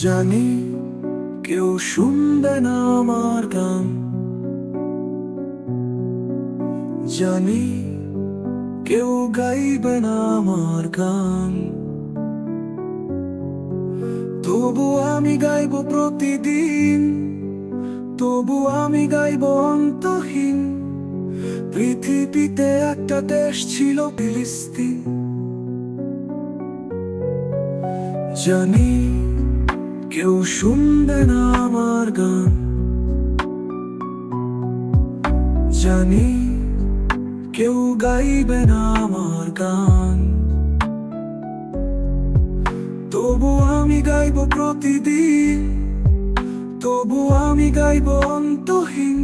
জানি কেউ শুনবে না আমার গান, জানি কেউ গাইবে না আমার গান। তবু আমি গাইব প্রতিদিন, তবু আমি গাইব অন্তহীন। পৃথিবীতে একটা দেশ ছিল ফিলিস্তিন। জানি কেউ শুনবে না আমার গান, জানি কেউ গাইবে না আমার গান। তবু আমি গাইব প্রতিদিন, তবু আমি গাইব অন্তহীন।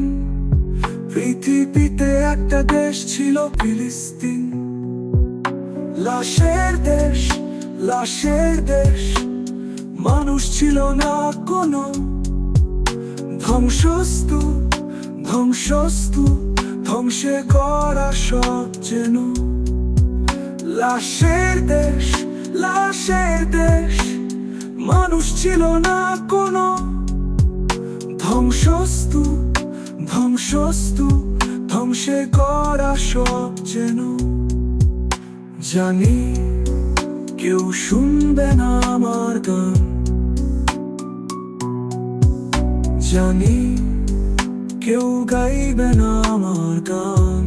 পৃথিবীতে একটা দেশ ছিল ফিলিস্তিন। লাশের দেশ, লাশের দেশ, মানুষ ছিল না কোনো। ধ্বংসস্তূপ, ধ্বংসস্তূপ, ধ্বংসে করা সব যেন। লাশের দেশ, লাশের দেশ, মানুষ ছিল না কোনো। ধ্বংসস্তূপ, ধ্বংসস্তূপ, ধ্বংসে করা সব যেন। জানি কেউ শুনবে না আমার গান, জানি কেউ গাইবে না আমার গান।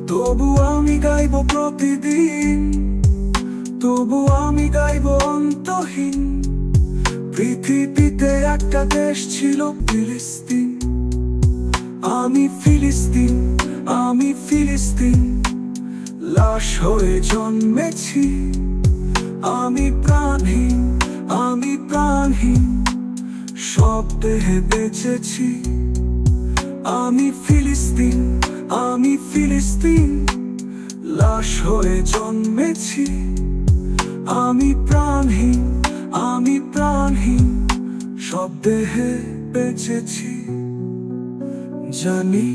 তবু আমি গাইব প্রতিদিন, তবু আমি গাইব অন্তহীন। পৃথিবীতে একটা দেশ ছিল ফিলিস্তিন। আমি ফিলিস্তিন, আমি ফিলিস্তিন, লাশ হয়ে জন্মেছি। আমি প্রাণহীন, আমি প্রাণহীন, সব দেহে বেঁচেছি। আমি ফিলিস্তিন, আমি ফিলিস্তিন, লাশ হয়ে জন্মেছি। আমি প্রাণহীন, আমি প্রাণহীন, সব দেহে বেঁচেছি। জানি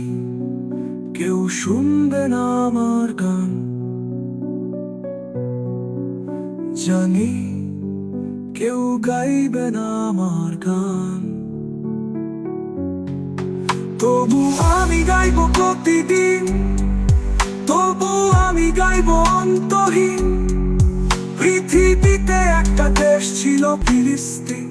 কেউ শুনবে না আমার গান, জানি কেউ গাইবে না আমার গান। তবু আমি গাইব প্রতিদিন, তবু আমি গাইব অন্তহীন। পৃথিবীতে একটা দেশ ছিল ফিলিস্তিন।